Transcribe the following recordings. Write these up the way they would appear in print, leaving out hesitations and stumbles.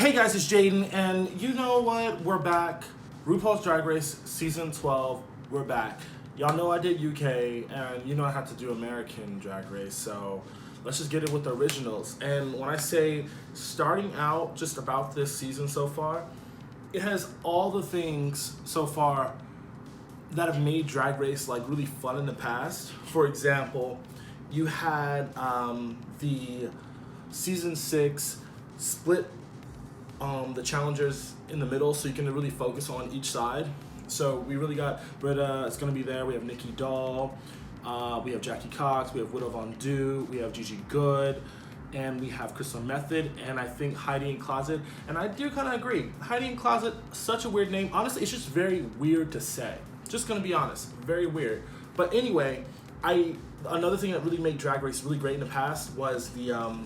Hey guys, it's Jaden, and you know what? We're back. RuPaul's Drag Race Season 12, we're back. Y'all know I did UK, and you know I had to do American Drag Race, so let's just get it with the originals. And when I say starting out just about this season so far, it has all the things so far that have made Drag Race like really fun in the past. For example, you had the Season 6 split the challengers in the middle, so you can really focus on each side. So we really got Britta, it's going to be there. We have Nikki Doll, we have Jackie Cox, we have Widow Von Du, we have Gigi Good, and we have Crystal Method, and I think Heidi in Closet. And I do kind of agree. Heidi in Closet, such a weird name. Honestly, it's just very weird to say. Just going to be honest, very weird. But anyway, another thing that really made Drag Race really great in the past was the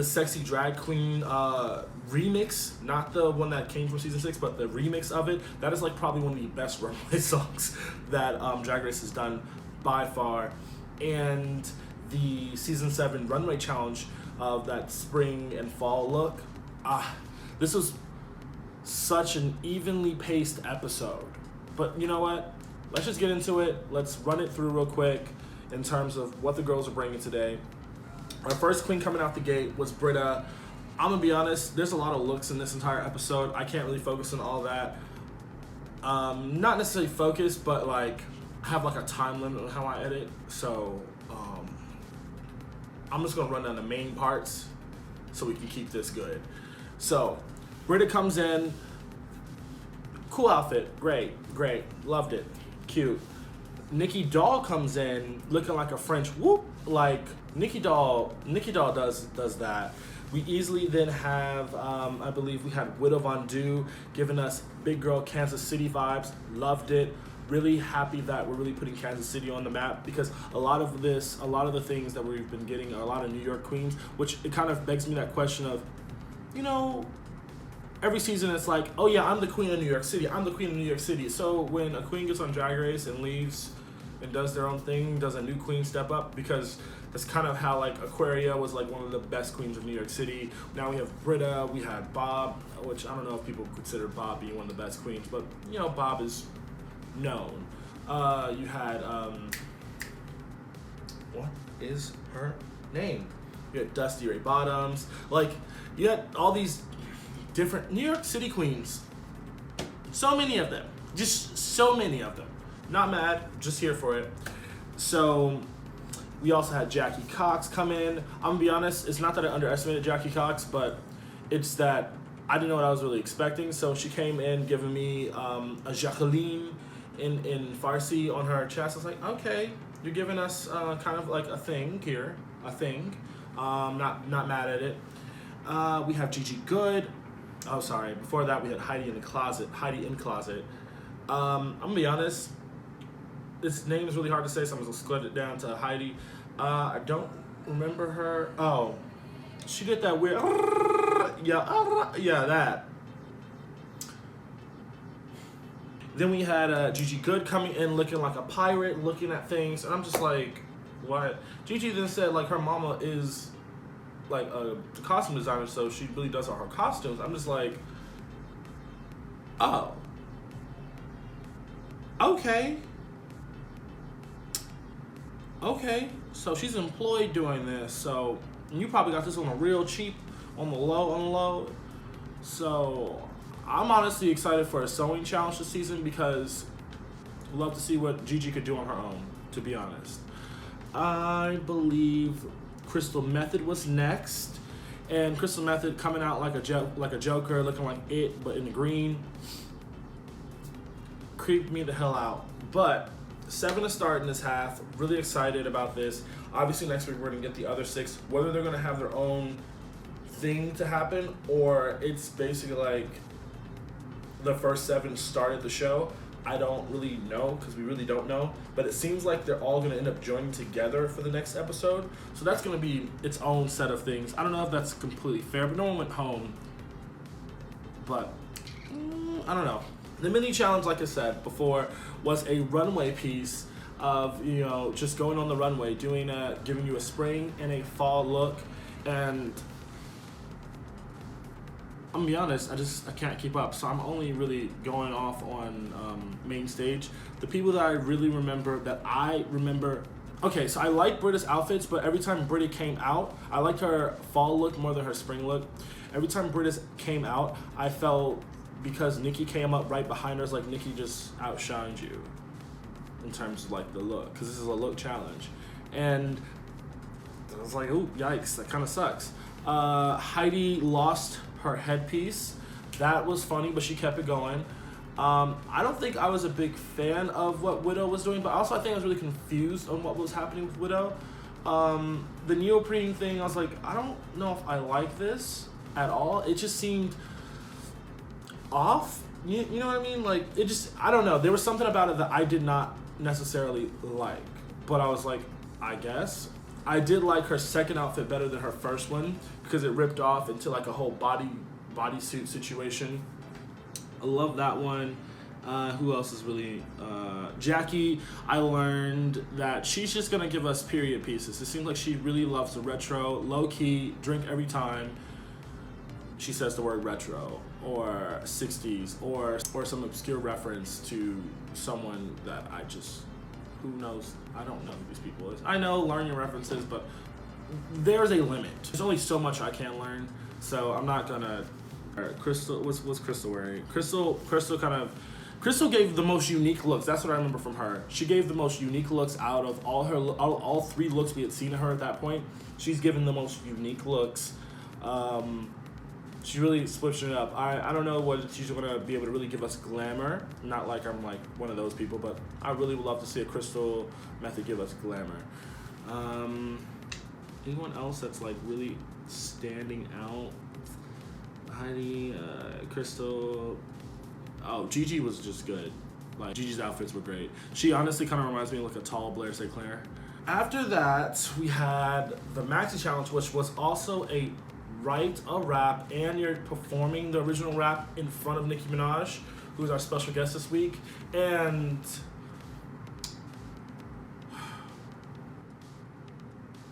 Sexy Drag Queen remix, not the one that came from Season 6, but the remix of it. That is like probably one of the best runway songs that Drag Race has done by far. And the Season 7 runway challenge of that spring and fall look. This was such an evenly paced episode. But you know what? Let's just get into it. Let's run it through real quick in terms of what the girls are bringing today. Our first queen coming out the gate was Britta. I'm gonna be honest, there's a lot of looks in this entire episode. I can't really focus on all that. Not necessarily focus, but like I have like a time limit on how I edit. So I'm just gonna run down the main parts so we can keep this good. So Britta comes in, cool outfit, great, loved it, cute. Nikki Doll comes in looking like a French whoop, like Nikki Doll does that. We easily then have, I believe we had Widow Von Du giving us big girl Kansas City vibes. Loved it. Really happy that we're really putting Kansas City on the map, because a lot of the things that we've been getting are a lot of New York queens, which it kind of begs me that question of, you know, every season it's like, oh yeah, I'm the queen of New York City. I'm the queen of New York City. So when a queen gets on Drag Race and leaves and does their own thing, does a new queen step up? Because that's kind of how like Aquaria was like one of the best queens of New York City. Now we have Britta, we had Bob, which I don't know if people consider Bob being one of the best queens, but you know, Bob is known. You had, what is her name? You had Dusty Ray Bottoms. Like, you had all these different New York City queens. So many of them. Just so many of them. Not mad, just here for it. So we also had Jackie Cox come in. I'm gonna be honest, it's not that I underestimated Jackie Cox, but it's that I didn't know what I was really expecting. So she came in giving me a Jacqueline in Farsi on her chest. I was like, okay, you're giving us kind of like a thing here, a thing. Not mad at it. We have Gigi Good. Oh, sorry. Before that, we had Heidi in Closet. I'm gonna be honest, this name is really hard to say, so I'm gonna split it down to Heidi. I don't remember her. Oh, she did that weird, yeah, that. Then we had Gigi Good coming in looking like a pirate, looking at things, and I'm just like, what? Gigi then said like her mama is like a costume designer, so she really does all her costumes. I'm just like, oh, okay, so she's employed doing this, so you probably got this on a real cheap, on the low. So I'm honestly excited for a sewing challenge this season, because I'd love to see what Gigi could do on her own, to be honest. I believe Crystal Method was next, and Crystal Method coming out like a Joker, looking like it, but in the green. Creeped me the hell out. But 7 to start in this half. Really excited about this. Obviously next week we're gonna get the other 6. Whether they're gonna have their own thing to happen, or it's basically like the first 7 started the show, I don't really know, because we really don't know. But it seems like they're all going to end up joining together for the next episode. So that's going to be its own set of things. I don't know if that's completely fair, but no one went home. But I don't know. The mini challenge, like I said before, was a runway piece of, you know, just going on the runway, giving you a spring and a fall look. And I'm gonna be honest, I can't keep up. So I'm only really going off on main stage. The people that I really remember, okay, so I like Britta's outfits, but every time Britta came out, I liked her fall look more than her spring look. Every time Britta came out, I felt, because Nicki came up right behind her, it's like Nicki just outshined you in terms of like the look, because this is a look challenge. And I was like, oh, yikes, that kind of sucks. Heidi lost her headpiece. That was funny, but she kept it going. I don't think I was a big fan of what Widow was doing, but also I think I was really confused on what was happening with Widow. The neoprene thing, I was like, I don't know if I like this at all. It just seemed off. You know what I mean? Like, it just, I don't know. There was something about it that I did not necessarily like, but I was like, I guess. I did like her second outfit better than her first one because it ripped off into like a whole bodysuit situation. I love that one. Who else is really... Jackie, I learned that she's just going to give us period pieces. It seems like she really loves the retro. Low-key, drink every time she says the word retro or 60s or some obscure reference to someone that I just... Who knows? I don't know who these people is. I know, learn your references, but there's a limit. There's only so much I can learn, so I'm not gonna... Crystal, what's Crystal wearing? Crystal gave the most unique looks. That's what I remember from her. She gave the most unique looks out of all three looks we had seen of her at that point. She's given the most unique looks. She really switched it up. I don't know what she's gonna be able to really give us glamour. Not like I'm like one of those people, but I really would love to see a Crystal method give us glamour. Anyone else that's like really standing out? Heidi, Crystal. Oh, Gigi was just good. Like, Gigi's outfits were great. She honestly kind of reminds me of like a tall Blair St. Clair. After that, we had the Maxi Challenge, which was also write a rap, and you're performing the original rap in front of Nicki Minaj, who's our special guest this week. And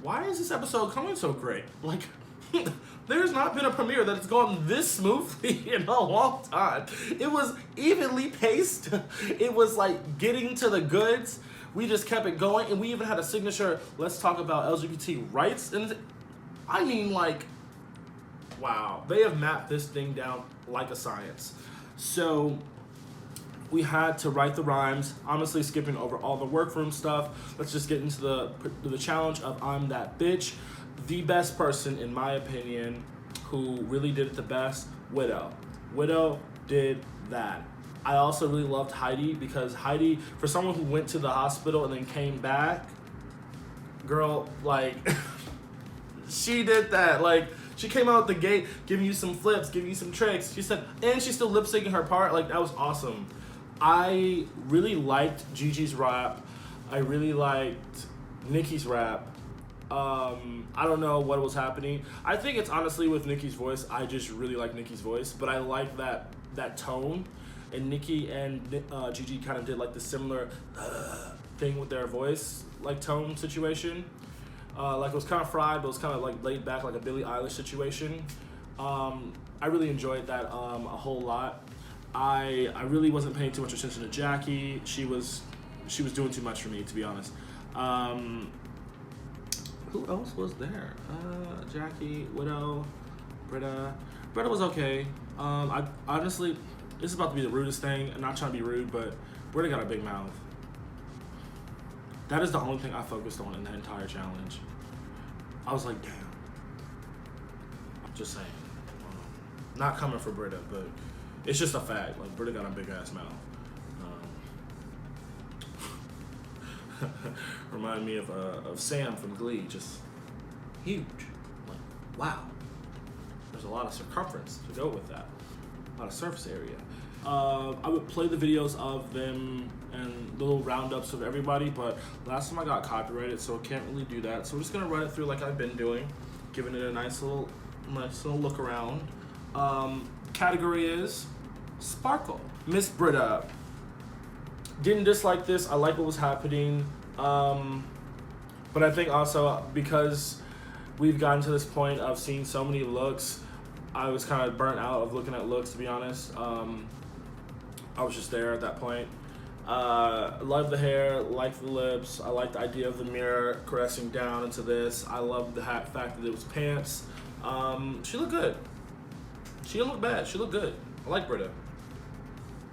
why is this episode coming so great? Like, there's not been a premiere that has gone this smoothly in a long time. It was evenly paced. It was like getting to the goods. We just kept it going, and we even had a signature, let's talk about LGBT rights. And I mean, like, wow. They have mapped this thing down like a science. So we had to write the rhymes, honestly skipping over all the workroom stuff. Let's just get into the challenge of I'm That Bitch. The best person, in my opinion, who really did it the best, Widow. Widow did that. I also really loved Heidi, because Heidi, for someone who went to the hospital and then came back, girl, like, she did that. Like, she came out the gate, giving you some flips, giving you some tricks. She said, and she's still lip syncing her part. Like, that was awesome. I really liked Gigi's rap. I really liked Nicki's rap. I don't know what was happening. I think it's honestly with Nicki's voice. I just really like Nicki's voice, but I like that tone. And Nicki and Gigi kind of did like the similar thing with their voice, like tone situation. Like it was kind of fried, but it was kind of like laid back, like a Billie Eilish situation. I really enjoyed that a whole lot. I really wasn't paying too much attention to Jackie. She was doing too much for me, to be honest. Who else was there? Jackie, Widow, Britta. Britta was okay. I honestly, this is about to be the rudest thing. I'm not trying to be rude, but Britta got a big mouth. That is the only thing I focused on in the entire challenge. I was like, damn. Just saying. Not coming for Britta, but it's just a fact. Like, Britta got a big ass mouth. Remind me of Sam from Glee, just huge. Like, wow. There's a lot of circumference to go with that. A lot of surface area. I would play the videos of them and little roundups of everybody, but last time I got copyrighted, so I can't really do that. So we're just gonna run it through like I've been doing, giving it a nice little look around. Category is Sparkle. Miss Britta. Didn't dislike this. I like what was happening. But I think also because we've gotten to this point of seeing so many looks, I was kind of burnt out of looking at looks, to be honest. I was just there at that point. Love the hair, like the lips. I like the idea of the mirror caressing down into this. I love the fact that it was pants. She looked good. She didn't look bad. She looked good. I like Brita.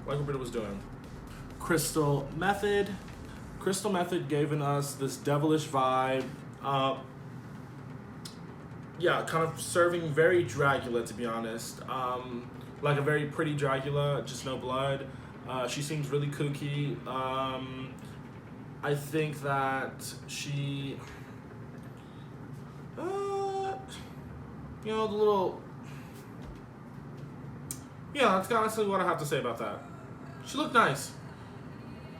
I like what Brita was doing. Crystal Method. Crystal Method giving us this devilish vibe. Yeah, kind of serving very Dracula, to be honest. Like a very pretty Dracula, just no blood. She seems really kooky. I think that she, you know, the little, yeah, that's honestly what I have to say about that. She looked nice.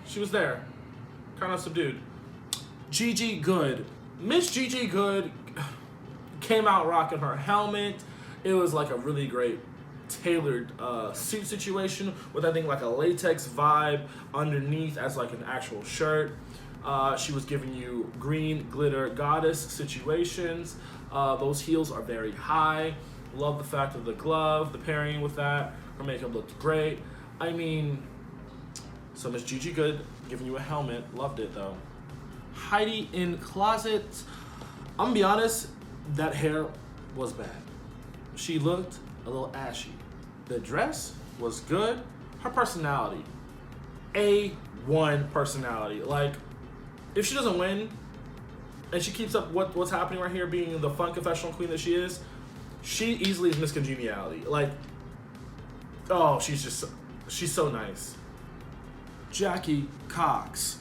She was there, kind of subdued. Gigi Good. Miss Gigi Good came out rocking her helmet. It was like a really great tailored suit situation with, I think, like a latex vibe underneath as like an actual shirt. She was giving you green glitter goddess situations. Those heels are very high. Love the fact of the glove, the pairing with that. Her makeup looked great. I mean, so Miss Gigi Good giving you a helmet. Loved it though. Heidi in Closet. I'm gonna be honest, that hair was bad. She looked a little ashy. The dress was good. Her personality, A1 personality. Like, if she doesn't win, and she keeps up what's happening right here, being the fun confessional queen that she is, she easily is Miss Congeniality. Like, oh, she's so nice. Jackie Cox.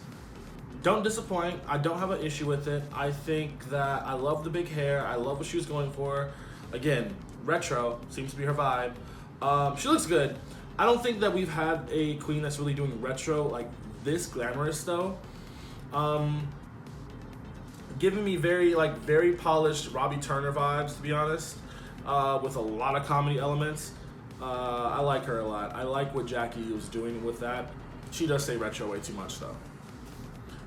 Don't disappoint. I don't have an issue with it. I think that I love the big hair. I love what she was going for. Again, retro seems to be her vibe. She looks good. I don't think that we've had a queen that's really doing retro like this glamorous though. Giving me very polished Robbie Turner vibes, to be honest, with a lot of comedy elements. I like her a lot. I like what Jackie was doing with that. She does say retro way too much though.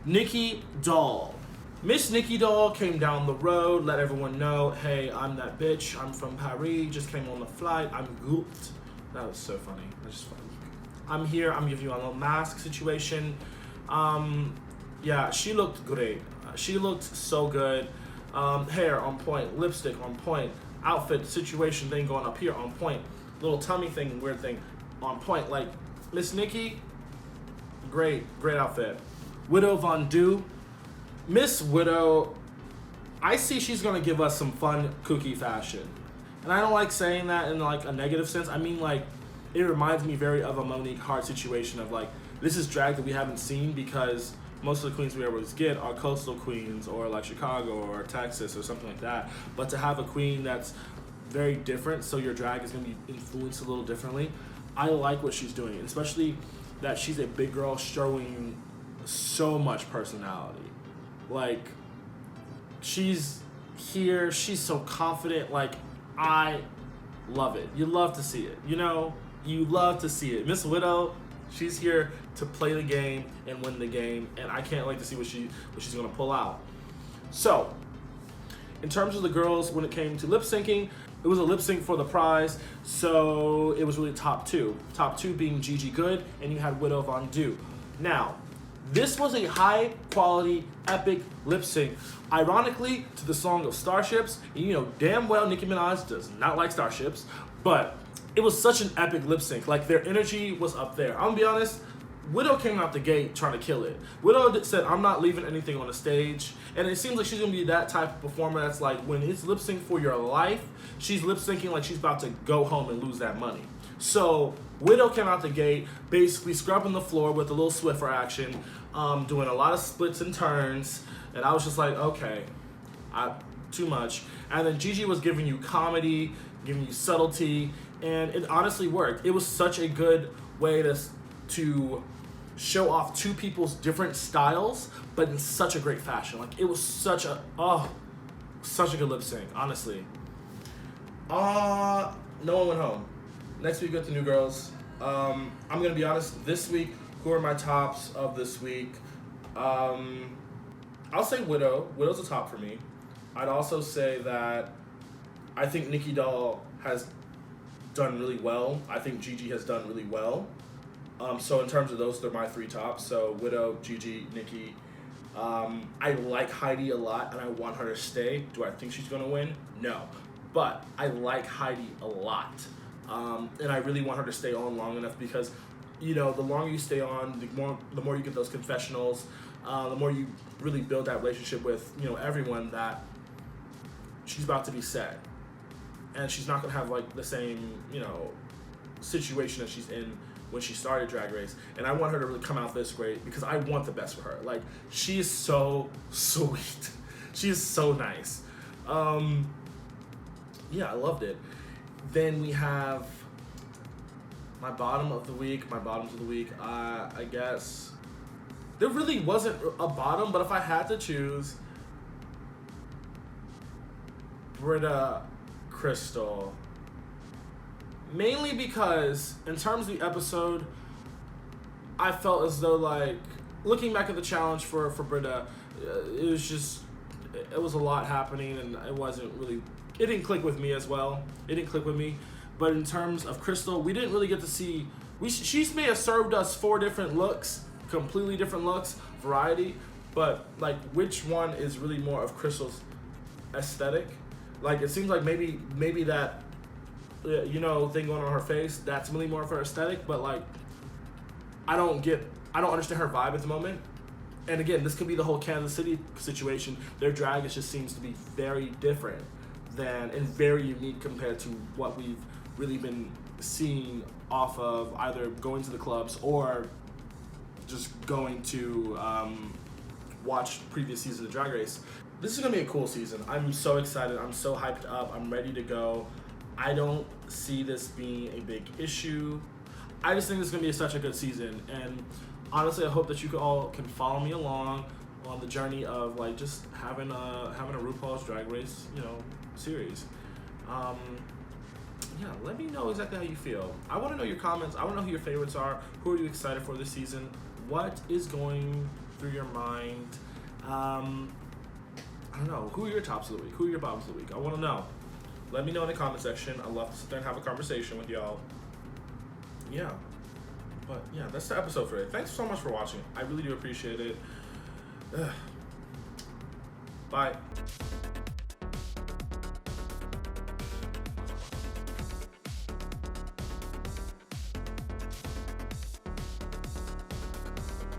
Nicki Doll. Miss Nicki Doll came down the road, let everyone know, hey, I'm that bitch. I'm from Paris, just came on the flight. I'm gooped. That was so funny. That's just funny. I'm here. I'm giving you a little mask situation. Yeah, she looked great. She looked so good. Hair on point, lipstick on point, outfit situation thing going up here on point, little tummy thing, weird thing on point. Like, Miss Nicki, great outfit. Widow Von Du. Miss Widow, I see she's gonna give us some fun, kooky fashion. And I don't like saying that in like a negative sense. I mean, like, it reminds me very of a Monique Hart situation of like, this is drag that we haven't seen because most of the queens we always get are coastal queens or like Chicago or Texas or something like that. But to have a queen that's very different, so your drag is gonna be influenced a little differently, I like what she's doing, especially that she's a big girl showing so much personality. Like, she's here, she's so confident. Like, I love it. You love to see it, you know? You love to see it. Miss Widow, she's here to play the game and win the game, and I can't wait to see what she's gonna pull out. So, in terms of the girls, when it came to lip syncing, it was a lip sync for the prize, so it was really top two. Top two being Gigi Good, and you had Widow Von Du. Now, this was a high quality, epic lip sync. Ironically, to the song of Starships, and you know damn well Nicki Minaj does not like Starships, but it was such an epic lip sync. Like, their energy was up there. I'm gonna be honest, Widow came out the gate trying to kill it. Widow said, I'm not leaving anything on the stage. And it seems like she's gonna be that type of performer that's like, when it's lip sync for your life, she's lip syncing like she's about to go home and lose that money. So Widow came out the gate, basically scrubbing the floor with a little Swiffer action, doing a lot of splits and turns. And I was just like, okay, too much. And then Gigi was giving you comedy, giving you subtlety, and it honestly worked. It was such a good way to show off two people's different styles, but in such a great fashion. Like, it was such a good lip sync, honestly. No one went home. Next week, we got the new girls. I'm gonna be honest, this week, who are my tops of this week? I'll say Widow. Widow's a top for me. I'd also say that I think Nicki Doll has done really well. I think Gigi has done really well. So in terms of those, they're my 3 tops. So Widow, Gigi, Nicki. I like Heidi a lot, and I want her to stay. Do I think she's gonna win? No, but I like Heidi a lot, and I really want her to stay on long enough because, you know, the longer you stay on, the more you get those confessionals, the more you really build that relationship with, you know, everyone, that she's about to be set, and she's not gonna have like the same, you know, situation that she's in when she started Drag Race. And I want her to really come out this great because I want the best for her. Like, she is so sweet. She is so nice. Yeah, I loved it. Then we have my bottoms of the week. I guess there really wasn't a bottom, but if I had to choose, Britta, Crystal. Mainly because, in terms of the episode, I felt as though, like, looking back at the challenge for Britta, it was a lot happening, and it didn't click with me as well. It didn't click with me. But in terms of Crystal, we didn't really get to see, she may have served us 4 different looks, completely different looks, variety, but, like, which one is really more of Crystal's aesthetic? Like, it seems like maybe that, you know, thing going on her face, that's really more of her aesthetic, but like, I don't understand her vibe at the moment. And again, this could be the whole Kansas City situation. Their drag just seems to be very different and very unique compared to what we've really been seeing off of either going to the clubs or just going to watch previous seasons of Drag Race. This is gonna be a cool season. I'm so excited. I'm so hyped up. I'm ready to go. I don't see this being a big issue. I just think this is going to be such a good season. And honestly, I hope that you all can follow me along on the journey of, like, just having a RuPaul's Drag Race, you know, series. Yeah, let me know exactly how you feel. I want to know your comments. I want to know who your favorites are. Who are you excited for this season? What is going through your mind? I don't know. Who are your tops of the week? Who are your bottoms of the week? I want to know. Let me know in the comment section. I'd love to sit there and have a conversation with y'all. Yeah. But yeah, that's the episode for today. Thanks so much for watching. I really do appreciate it. Bye.